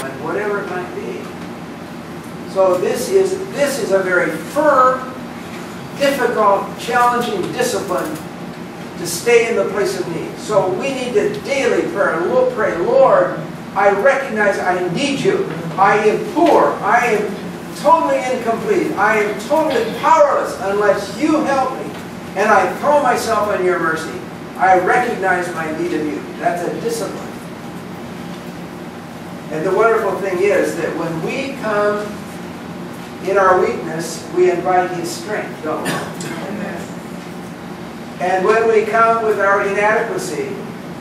discipline, whatever it might be. So this is a very firm, difficult, challenging discipline to stay in the place of need. So we need to daily pray. We'll pray, Lord, I recognize I need you. I am poor. I am totally incomplete. I am totally powerless unless you help me. And I throw myself on your mercy. I recognize my need of you. That's a discipline. And the wonderful thing is that when we come in our weakness, we invite his strength, don't we? And when we come with our inadequacy,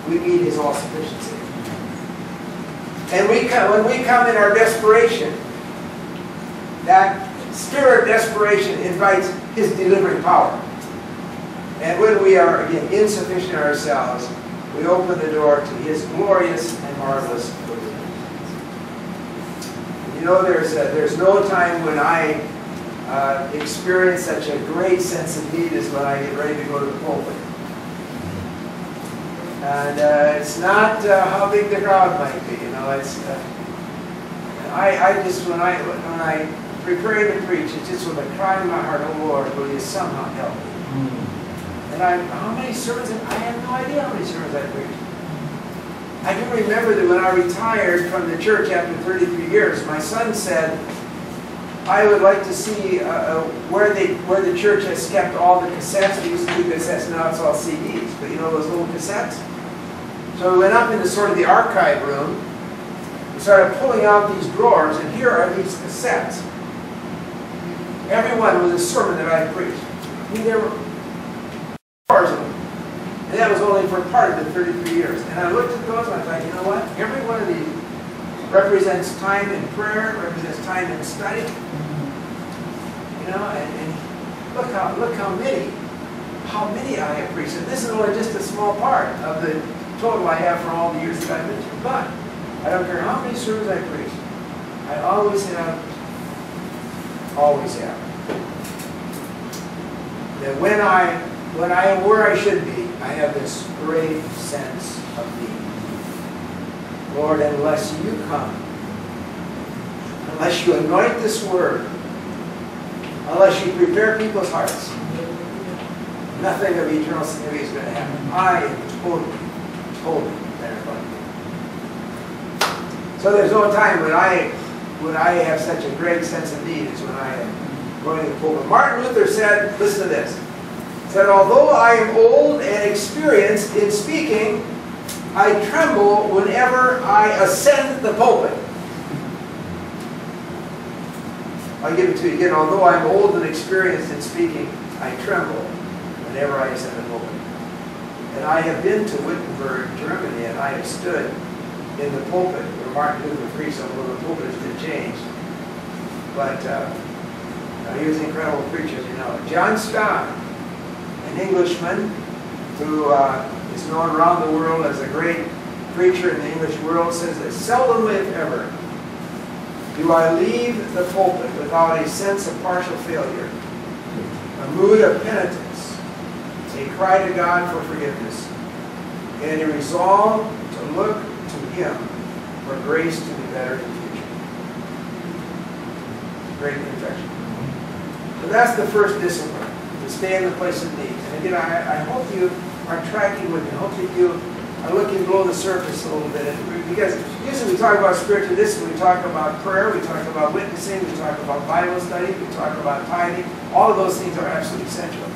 we meet his all-sufficiency. And when we come in our desperation, that spirit of desperation invites his delivering power. And when we are, again, insufficient in ourselves, we open the door to his glorious and marvelous provision. You know, there's no time when I experience such a great sense of need as when I get ready to go to the pulpit. And it's not how big the crowd might be, you know. It's I just when I prepare to preach, it's just with a cry in my heart, oh Lord, will you somehow help me? And how many sermons? I have no idea how many sermons I preached. I do remember that when I retired from the church after 33 years, my son said, I would like to see where the church has kept all the cassettes. We used to do cassettes, now it's all CDs, but you know those little cassettes? So we went up into sort of the archive room, we started pulling out these drawers, and here are these cassettes. Every one was a sermon that I preached. I mean, there were drawers of them. And that was only for part of the 33 years. And I looked at those and I thought, you know what? Every one of these represents time in prayer, represents time in study. You know, and look how many I have preached. And this is only just a small part of the total I have for all the years that I've been through. But I don't care how many sermons I preach, I always have, that when I am where I should be, I have this great sense of need. Lord, unless you come, unless you anoint this word, unless you prepare people's hearts, nothing of eternal significance is going to happen. I am totally dependent upon you. So there's no time when I have such a great sense of need as when I am going to the pulpit. Martin Luther said, listen to this, said, although I am old and experienced in speaking, I tremble whenever I ascend the pulpit. I'll give it to you again. Although I'm old and experienced in speaking, I tremble whenever I ascend the pulpit. And I have been to Wittenberg, Germany, and I have stood in the pulpit where Martin Luther preached, although the pulpit has been changed. But he was an incredible preacher, as you know. John Stott, an Englishman who is known around the world as a great preacher in the English world, says that seldom, if ever, do I leave the pulpit without a sense of partial failure, a mood of penitence, a cry to God for forgiveness, and a resolve to look to Him for grace to be better in the future. Great confession. So that's the first discipline, to stay in the place of need. And again, I hope you are tracking with me. I hope that you are looking below the surface a little bit. Because usually we talk about spiritual discipline, we talk about prayer, we talk about witnessing, we talk about Bible study, we talk about tithing. All of those things are absolutely essential.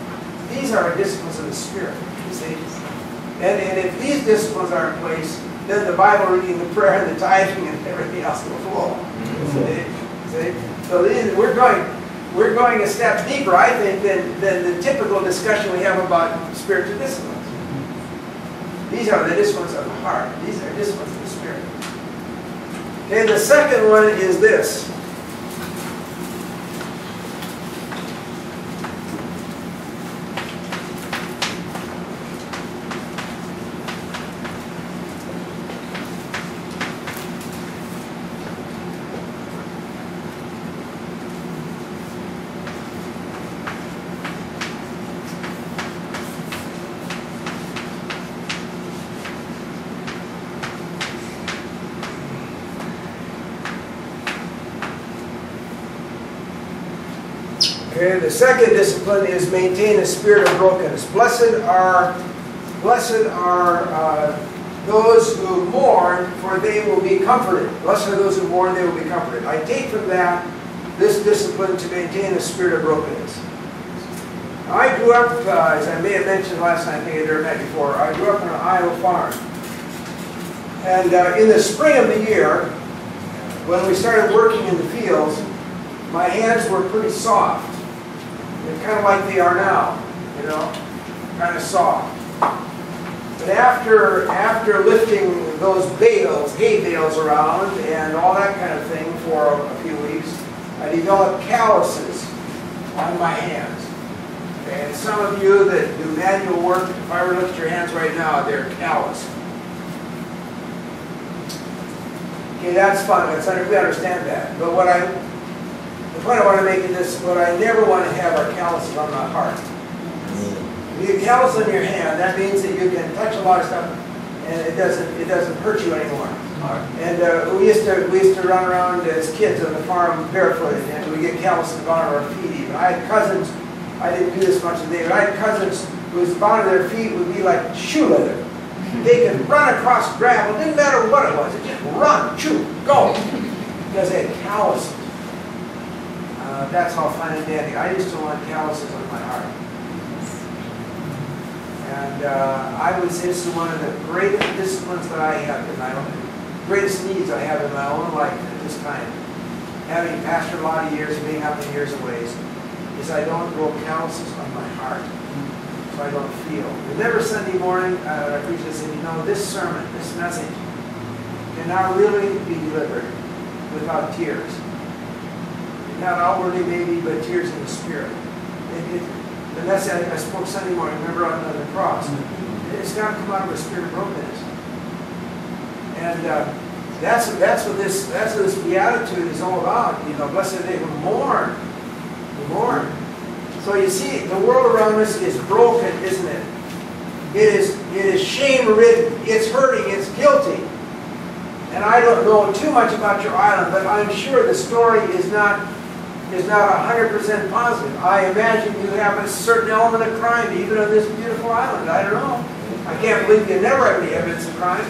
These are disciplines of the Spirit, you see. And if these disciplines are in place, then the Bible reading, the prayer, and the tithing, and everything else will flow. See? So we're going a step deeper, I think, than the typical discussion we have about spiritual disciplines. These are the disciplines of the heart. These are disciplines of the Spirit. Okay, the second one is this. Okay, the second discipline is maintain a spirit of brokenness. Blessed are those who mourn, for they will be comforted. Blessed are those who mourn, they will be comforted. I take from that this discipline to maintain a spirit of brokenness. Now, I grew up, as I may have mentioned last time, I think I'd never met before, I grew up on an Iowa farm. And in the spring of the year, when we started working in the fields, my hands were pretty soft. They're kind of like they are now, you know, kind of soft. But after lifting those bales, hay bales around and all that kind of thing for a few weeks, I developed calluses on my hands. Okay, and some of you that do manual work, if I were to look at your hands right now, they're calloused. Okay, that's fine. We understand that. But the point I want to make in this, what I never want to have are calluses on my heart. If you get callus on your hand, that means that you can touch a lot of stuff, and it doesn't hurt you anymore. And we used to run around as kids on the farm barefooted, and we get calluses on the bottom of our feet. Even I had cousins. I didn't do this much as they did. I had cousins whose bottom of their feet would be like shoe leather. They could run across gravel. It didn't matter what it was. It just run, chew, go, because they had calluses. That's all fine and dandy. I just don't want calluses on my heart. And I would say this is one of the greatest disciplines that I have in my own, greatest needs I have in my own life at this time. Having pastored a lot of years and being up in years and ways, is I don't grow calluses on my heart, so I don't feel. And every Sunday morning, I preach this, and you know, this sermon, this message, cannot really be delivered without tears. Not outwardly maybe, but tears in the spirit. The message I spoke Sunday morning, remember on the cross, it's got to come out of a spirit of brokenness. And that's what this beatitude is all about. You know, blessed are they who mourn. Who mourn. So you see, the world around us is broken, isn't it? It is shame-ridden. It's hurting. It's guilty. And I don't know too much about your island, but I'm sure the story is not 100% positive. I imagine you have a certain element of crime even on this beautiful island. I don't know. I can't believe you never have any evidence of crime.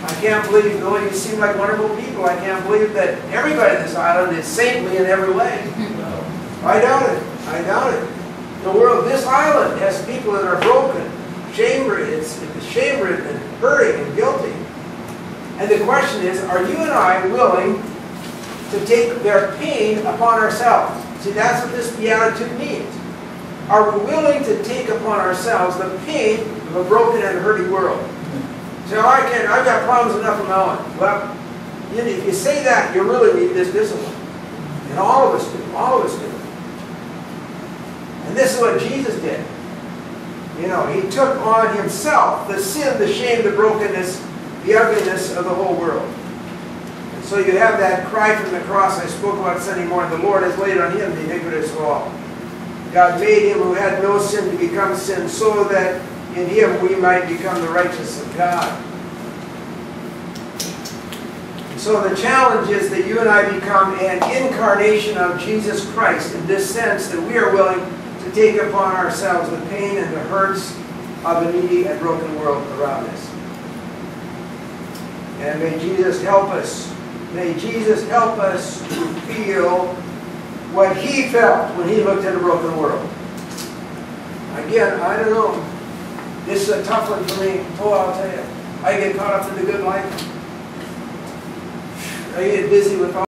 I can't believe, though you seem like wonderful people, I can't believe that everybody on this island is saintly in every way. I doubt it. I doubt it. The world, this island has people that are broken, shame-ridden, and hurting and guilty. And the question is, are you and I willing to take their pain upon ourselves? See, that's what this beatitude means. Are we willing to take upon ourselves the pain of a broken and hurting world? So I've got problems enough of my own. Well, if you say that, you really need this discipline. And all of us do. All of us do. And this is what Jesus did. You know, he took on himself the sin, the shame, the brokenness, the ugliness of the whole world. And so you have that cry from the cross I spoke about Sunday morning. The Lord has laid on him the iniquitous of all. God made him who had no sin to become sin, so that in him we might become the righteousness of God. And so the challenge is that you and I become an incarnation of Jesus Christ in this sense, that we are willing to take upon ourselves the pain and the hurts of a needy and broken world around us. And may Jesus help us. May Jesus help us to feel what he felt when he looked at a broken world. Again, I don't know. This is a tough one for me. Oh, I'll tell you. I get caught up in the good life. I get busy with all